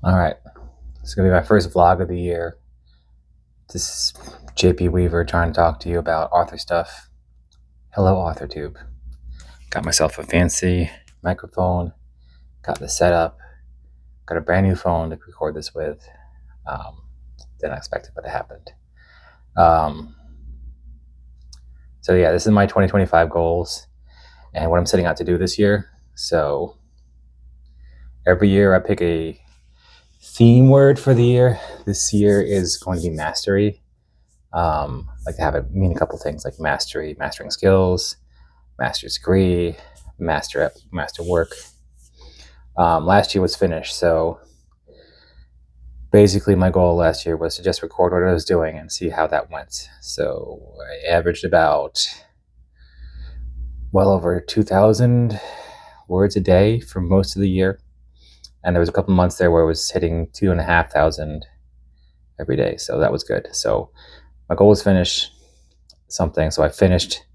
All right, it's gonna be my first vlog of the year. This is JP Weaver trying to talk to you about author stuff. Hello, Authortube. Got myself a fancy microphone, got the setup, got a brand new phone to record this with. Um, didn't expect it, but it happened. Um, so yeah, this is my 2025 goals and what I'm setting out to do this year. So every year I pick a theme word for the year. This year is going to be mastery. Like to have it mean a couple things like mastery, mastering skills, master's degree, master work. Last year was finished, so basically my goal last year was to just record what I was doing and see how that went. So I averaged about well over 2,000 words a day for most of the year, and there was a couple months there where I was hitting 2,500 every day, so that was good. So my goal was finish something, so I finished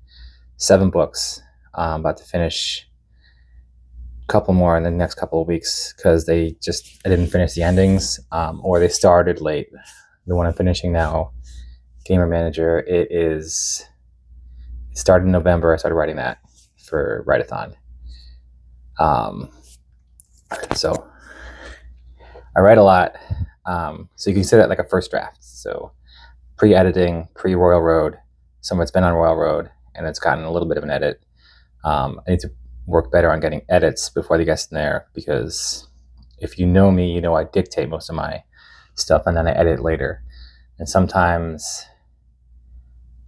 7 books. I'm about to finish a couple more in the next couple of weeks because I didn't finish the endings, or they started late. The one I'm finishing now, Gamer Manager, it started in November. I started writing that for Write-a-thon. So I write a lot. So you can consider that like a first draft. So pre-editing, pre-Royal Road, somewhere it's been on Royal Road and it's gotten a little bit of an edit. I need to work better on getting edits before they get in there, because if you know me, you know I dictate most of my stuff and then I edit later. And sometimes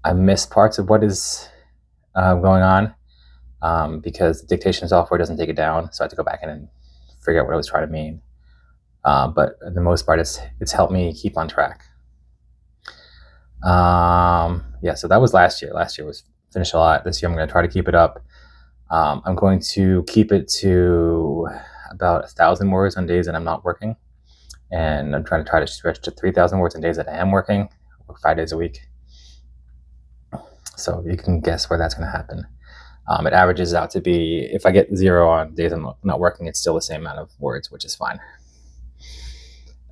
I miss parts of what is going on because the dictation software doesn't take it down. So I have to go back in and figure out what I was trying to mean. But for the most part, it's helped me keep on track. Yeah, so that was last year. Last year was finished a lot. This year I'm going to try to keep it up. I'm going to keep it to about 1,000 words on days that I'm not working. And I'm trying to stretch to 3,000 words on days that I am working. I work 5 days a week. So you can guess where that's going to happen. It averages out to be, if I get 0 on days I'm not working, it's still the same amount of words, which is fine.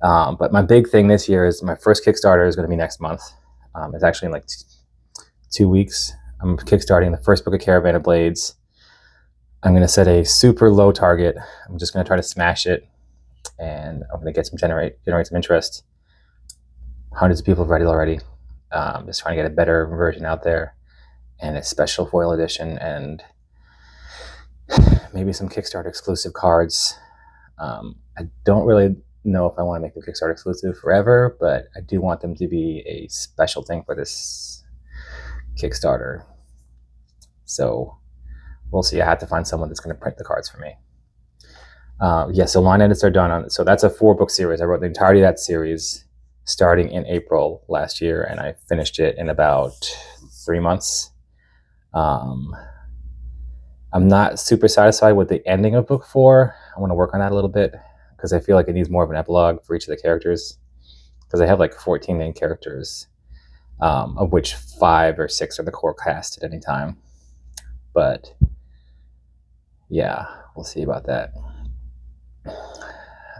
But my big thing this year is my first Kickstarter is going to be next month. It's actually in like 2 weeks. I'm kickstarting the first book of Caravan of Blades. I'm going to set a super low target. I'm just going to try to smash it, and I'm going to get generate some interest. Hundreds of people have read it already. Just trying to get a better version out there, and a special foil edition, and maybe some Kickstarter exclusive cards. I don't really know if I want to make them Kickstarter exclusive forever, but I do want them to be a special thing for this Kickstarter. So we'll see. I have to find someone that's going to print the cards for me. Yeah, so line edits are done on. So that's a 4-book series. I wrote the entirety of that series starting in April last year, and I finished it in about 3 months. I'm not super satisfied with the ending of book 4. I want to work on that a little bit because I feel like it needs more of an epilogue for each of the characters, because I have like 14 main characters, of which 5 or 6 are the core cast at any time. But yeah, we'll see about that.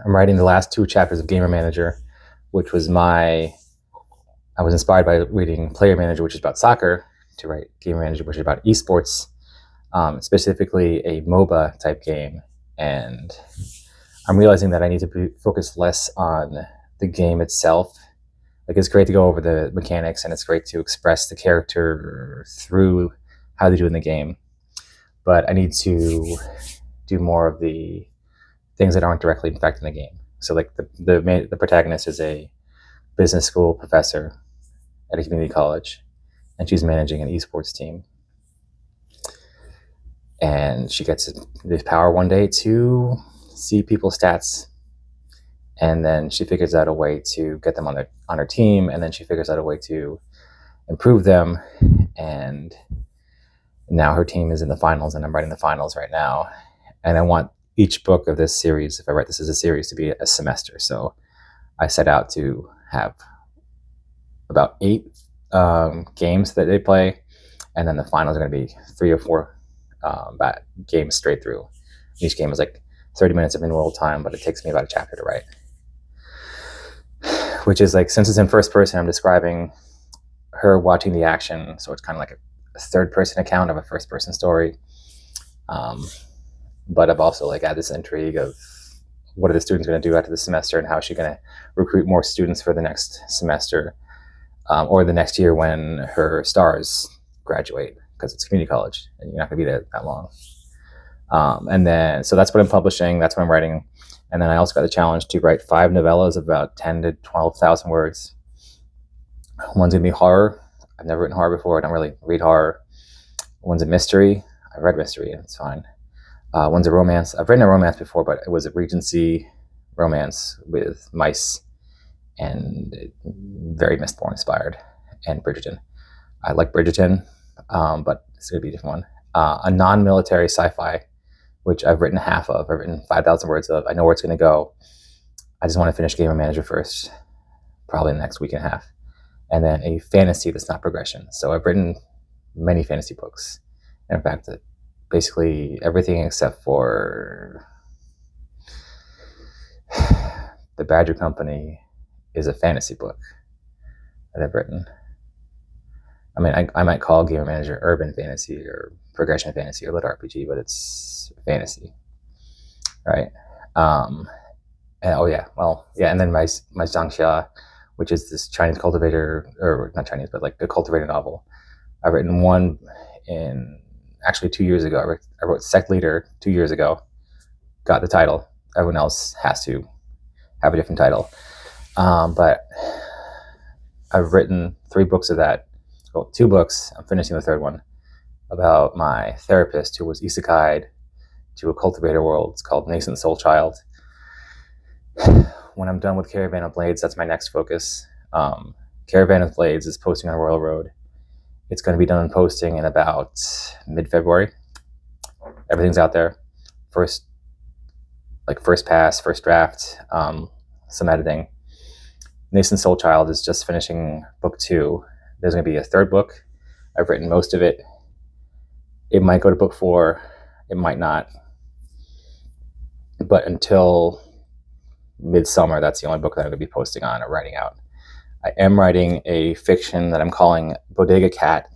I'm writing the last 2 chapters of Gamer Manager, which was I was inspired by reading Player Manager, which is about soccer, to write Gamer Manager, which is about esports, specifically a MOBA type game. And I'm realizing that I need to focus less on the game itself. Like, it's great to go over the mechanics, and it's great to express the character through how they do in the game. But I need to do more of the things that aren't directly affecting the game. So like the protagonist is a business school professor at a community college, and she's managing an esports team. And she gets the power one day to see people's stats, and then she figures out a way to get them on her team, and then she figures out a way to improve them, and now her team is in the finals, and I'm writing the finals right now. And I want each book of this series, if I write this as a series, to be a semester. So I set out to have about 8 games that they play, and then the finals are going to be 3 or 4 games straight through. Each game is like 30 minutes of in-world time, but it takes me about a chapter to write. which is like, since it's in first person, I'm describing her watching the action, so it's kind of like a third person account of a first person story. But I've also like added this intrigue of what are the students going to do after the semester, and how is she going to recruit more students for the next semester, or the next year when her stars graduate, because it's community college and you're not going to be there that long. And then, so that's what I'm publishing. That's what I'm writing. And then I also got the challenge to write 5 novellas of about 10 to 12,000 words. One's going to be horror. I've never written horror before. I don't really read horror. One's a mystery. I've read mystery and it's fine. One's a romance. I've written a romance before, but it was a Regency romance with mice and very Mistborn inspired, and Bridgerton. I like Bridgerton, but it's going to be a different one. A non-military sci-fi, which I've written half of. I've written 5,000 words of. I know where it's going to go. I just want to finish Gamer Manager first, probably in the next week and a half. And then a fantasy that's not progression. So I've written many fantasy books. In fact, basically everything except for The Badger Company is a fantasy book that I've written. I mean, I might call Gamer Manager urban fantasy or progression fantasy or lit RPG, but it's fantasy, right? And, and then my Zhangxia, which is this Chinese cultivator, or not Chinese, but like a cultivator novel. I've written one in actually 2 years ago. I wrote Sect Leader 2 years ago, got the title. Everyone else has to have a different title. But I've written 3 books of that. Well, 2 books. I'm finishing the 3rd one, about my therapist who was isekai'd to a cultivator world. It's called Nascent Soul Child. When I'm done with Caravan of Blades, that's my next focus. Caravan of Blades is posting on Royal Road. It's going to be done posting in about mid-February. Everything's out there. First pass, first draft, some editing. Nascent Soul Child is just finishing book 2. There's going to be a 3rd book. I've written most of it. It might go to book 4. It might not. But until midsummer, that's the only book that I'm going to be posting on or writing out. I am writing a fiction that I'm calling Bodega Cat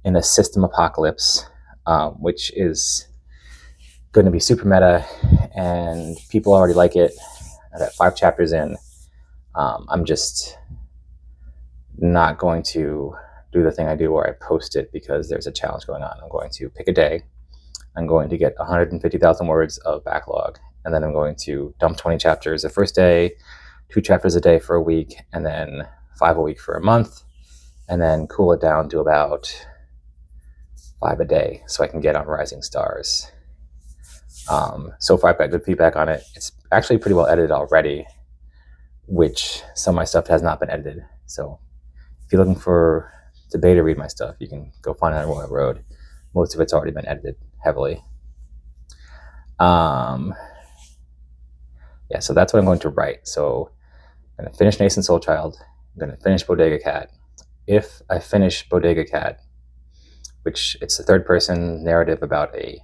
in a System Apocalypse, which is going to be super meta, and people already like it. I got 5 chapters in. I'm just not going to do the thing I do where I post it because there's a challenge going on. I'm going to pick a day. I'm going to get 150,000 words of backlog, and then I'm going to dump 20 chapters the first day, 2 chapters a day for a week, and then 5 a week for a month, and then cool it down to about 5 a day so I can get on Rising Stars. So far I've got good feedback on it. It's actually pretty well edited already, which some of my stuff has not been edited. So if you're looking for to beta read my stuff, you can go find it on Royal Road. Most of it's already been edited heavily. So that's what I'm going to write. So I'm going to finish Nascent Soul Child. I'm going to finish Bodega Cat. If I finish Bodega Cat, which it's a 3rd person narrative about a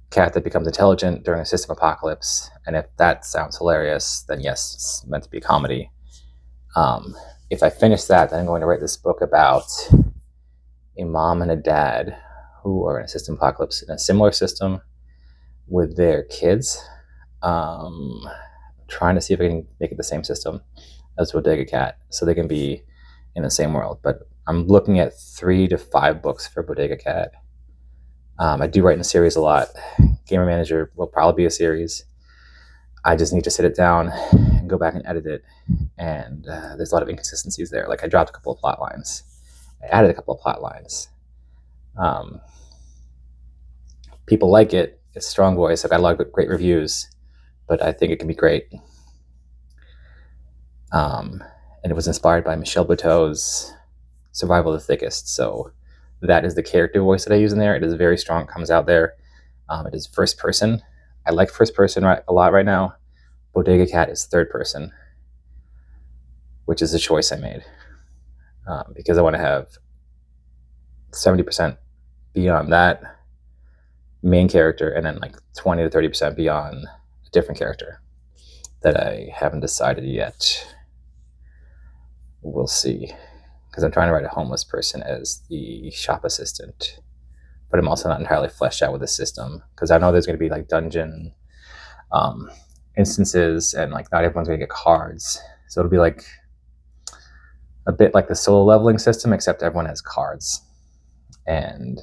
cat that becomes intelligent during a system apocalypse, and if that sounds hilarious, then yes, it's meant to be a comedy. If I finish that, then I'm going to write this book about a mom and a dad who are in a system apocalypse in a similar system with their kids. Trying to see if I can make it the same system as Bodega Cat so they can be in the same world. But I'm looking at 3 to 5 books for Bodega Cat. I do write in a series a lot. Gamer Manager will probably be a series. I just need to sit it down and go back and edit it. And there's a lot of inconsistencies there. Like I dropped a couple of plot lines. I added a couple of plot lines. People like it. It's a strong voice. I've got a lot of great reviews, but I think it can be great. And it was inspired by Michel Buteau's Survival of the Thickest. So that is the character voice that I use in there. It is very strong. It comes out there. It is first person. I like first person a lot right now. Bodega Cat is 3rd person, which is a choice I made because I want to have 70% beyond that main character, and then like 20 to 30% beyond a different character that I haven't decided yet. we'll see. Because I'm trying to write a homeless person as the shop assistant, but I'm also not entirely fleshed out with the system, because I know there's going to be like dungeon instances, and like not everyone's going to get cards, so it'll be like a bit like the solo leveling system, except everyone has cards. And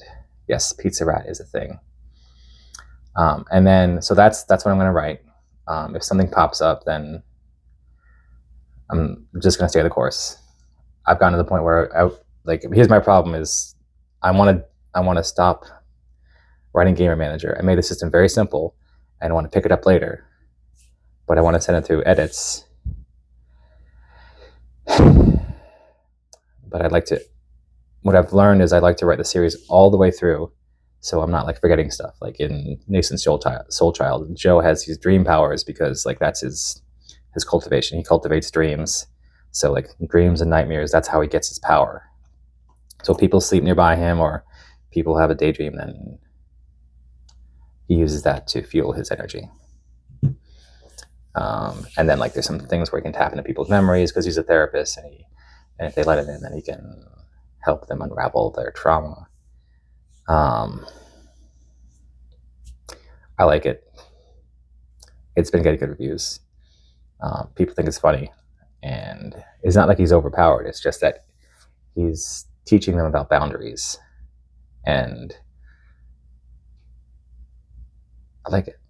yes, Pizza Rat is a thing. And then so that's what I'm going to write. If something pops up, then I'm just going to stay the course. I've gotten to the point where here's my problem is I want to stop writing Gamer Manager. I made the system very simple and I want to pick it up later, but I want to send it through edits. But what I've learned is I like to write the series all the way through, so I'm not like forgetting stuff. Like in Nason's Soul Child, Joe has these dream powers because like that's his cultivation. He cultivates dreams. So like dreams and nightmares, that's how he gets his power. So if people sleep nearby him or people have a daydream, then he uses that to fuel his energy. And then like there's some things where he can tap into people's memories because he's a therapist, and if they let him in, then he can help them unravel their trauma. I like it. It's been getting good reviews. People think it's funny, and it's not like he's overpowered. It's just that he's teaching them about boundaries, and I like it.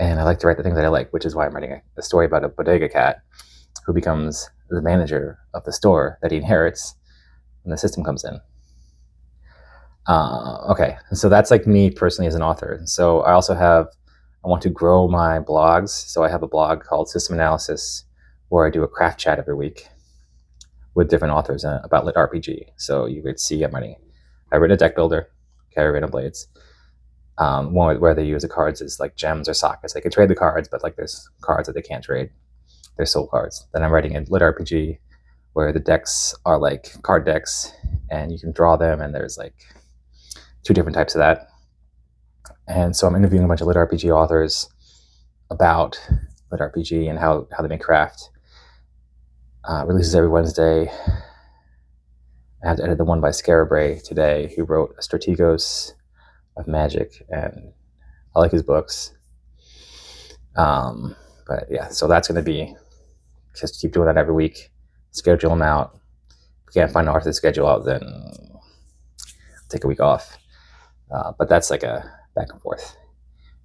And I like to write the things that I like, which is why I'm writing a story about a bodega cat who becomes the manager of the store that he inherits when the system comes in. Okay, so that's like me personally as an author. So I want to grow my blogs. So I have a blog called System Analysis where I do a craft chat every week with different authors about lit RPG. So you could see I've written a deck builder, carry random blades. One where they use the cards is like gems or sockets. They can trade the cards, but like there's cards that they can't trade. They're soul cards. Then I'm writing a lit RPG where the decks are like card decks and you can draw them, and there's like 2 different types of that. And so I'm interviewing a bunch of lit RPG authors about lit RPG and how they make craft. Releases every Wednesday. I have to edit the one by Scarabray today, who wrote a Strategos of Magic, and I like his books. But yeah, so that's going to be just keep doing that every week. Schedule them out. If you can't find an author to schedule out, then take a week off. But that's like a back and forth.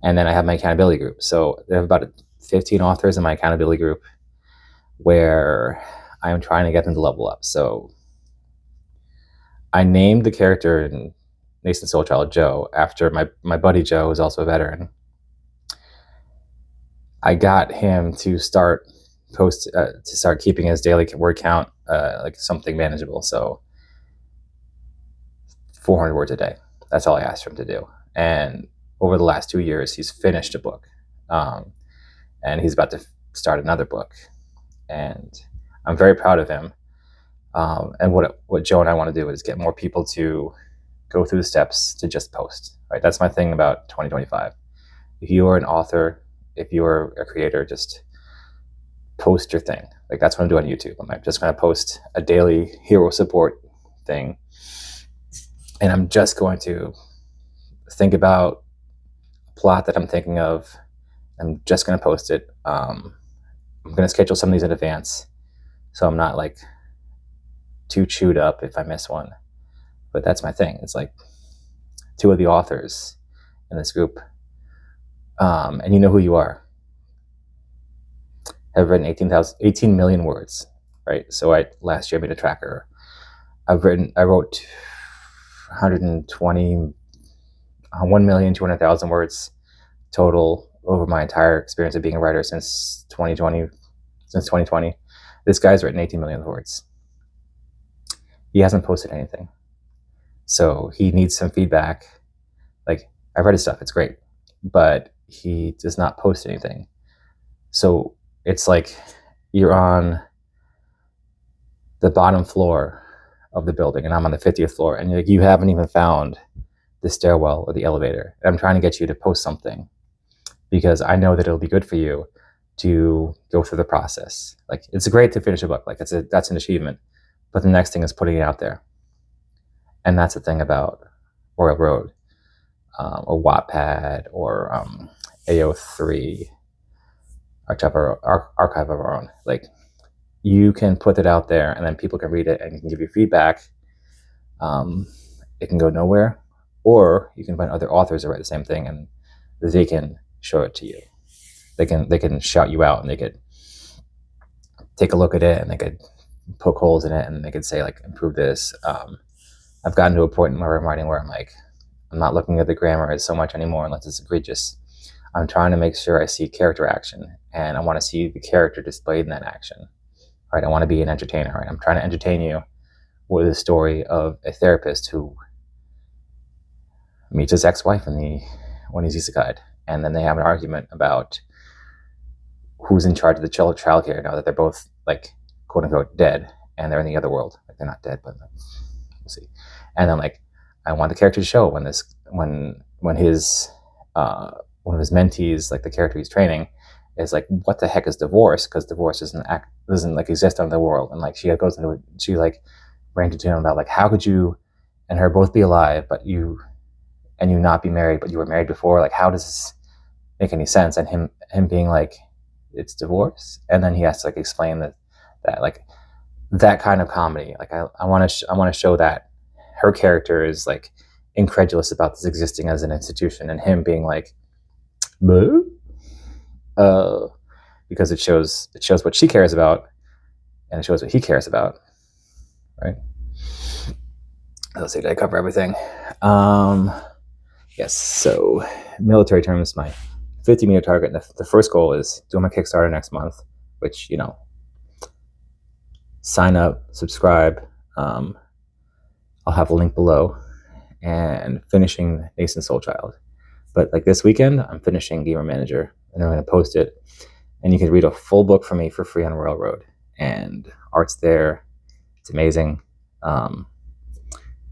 And then I have my accountability group. So I have about 15 authors in my accountability group where I'm trying to get them to level up. So I named the character in Nason's Soul Child Joe after my buddy Joe, who's also a veteran. I got him to start keeping his daily word count like something manageable. So 400 words a day. That's all I asked him to do. And over the last 2 years, he's finished a book, and he's about to start another book. And I'm very proud of him. And what Joe and I want to do is get more people to go through the steps to just post. Right? That's my thing about 2025. If you are an author, if you are a creator, just post your thing. Like that's what I'm doing on YouTube. I'm just going to post a daily hero support thing, and I'm just going to think about a plot that I'm thinking of. I'm just going to post it. I'm going to schedule some of these in advance, so I'm not like too chewed up if I miss one. But that's my thing. It's like 2 of the authors in this group, and you know who you are, have written 18 million words, right? So last year I made a tracker. I wrote 1,200,000 words total over my entire experience of being a writer since 2020. This guy's written 18 million words. He hasn't posted anything. So he needs some feedback. Like, I've read his stuff, it's great, but he does not post anything. So it's like you're on the bottom floor of the building and I'm on the 50th floor, and you haven't even found the stairwell or the elevator. And I'm trying to get you to post something because I know that it'll be good for you, to go through the process. Like, it's great to finish a book, like that's an achievement, but the next thing is putting it out there. And that's the thing about Royal Road, or Wattpad, or AO3, archive of our own. Like, you can put it out there and then people can read it and can give you feedback. It can go nowhere, or you can find other authors that write the same thing and they can show it to you. They can shout you out, and they could take a look at it, and they could poke holes in it, and they could say, like, improve this. I've gotten to a point in my writing where I'm like, I'm not looking at the grammar as so much anymore unless it's egregious. I'm trying to make sure I see character action, and I want to see the character displayed in that action. Right? I want to be an entertainer. Right? I'm trying to entertain you with a story of a therapist who meets his ex-wife when he's isekai'd, and then they have an argument about who's in charge of the child care now that they're both, like, quote unquote dead, and they're in the other world. Like, they're not dead, but we'll see. And then, like, I want the character to show when his one of his mentees, like the character he's training, is like, what the heck is divorce? Because divorce doesn't like exist on the world. And like, she goes into it, she like ranted to him about, like, how could you and her both be alive, but you not be married, but you were married before? Like, how does this make any sense? And him being like, it's divorce. And then he has to, like, explain that like, that kind of comedy. Like, I want to show that her character is, like, incredulous about this existing as an institution, and him being like, boo? Because it shows what she cares about, and it shows what he cares about, right? Let's see, did I cover everything? Yes, so military terms, my 50-meter target, the first goal is doing my Kickstarter next month, which, you know, sign up, subscribe. I'll have a link below, and finishing Nascent Soul Child. But like this weekend, I'm finishing Gamer Manager, and I'm going to post it, and you can read a full book from me for free on Royal Road. And art's there; it's amazing.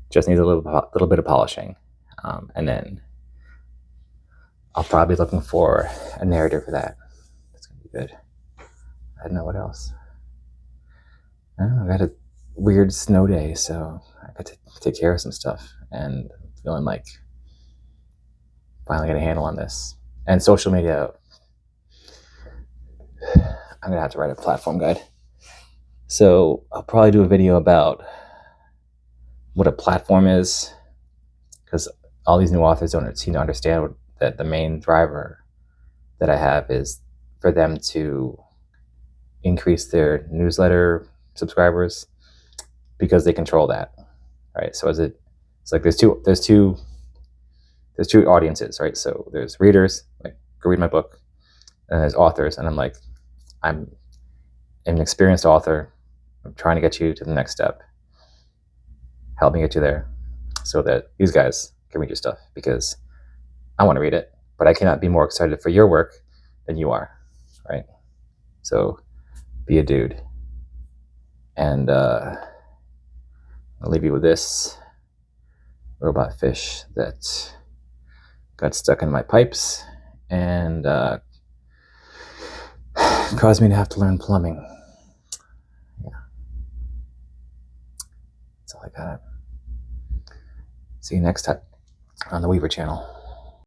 Just needs a little bit of polishing, and then I'll probably be looking for a narrator for that. That's going to be good. I don't know what else. I got a weird snow day, so I got to take care of some stuff, and I'm feeling like finally get a handle on this. And social media, I'm gonna have to write a platform guide. So I'll probably do a video about what a platform is, because all these new authors don't seem to understand that the main driver that I have is for them to increase their newsletter subscribers, because they control that, right? So it's like there's two audiences, right? So there's readers, like, go read my book, and there's authors, and I'm like, I'm an experienced author. I'm trying to get you to the next step. Help me get you there, so that these guys can read your stuff, because I want to read it, but I cannot be more excited for your work than you are, right? So be a dude. And I'll leave you with this robot fish that got stuck in my pipes and caused me to have to learn plumbing. Yeah. That's all I got. See you next time on the Weaver channel.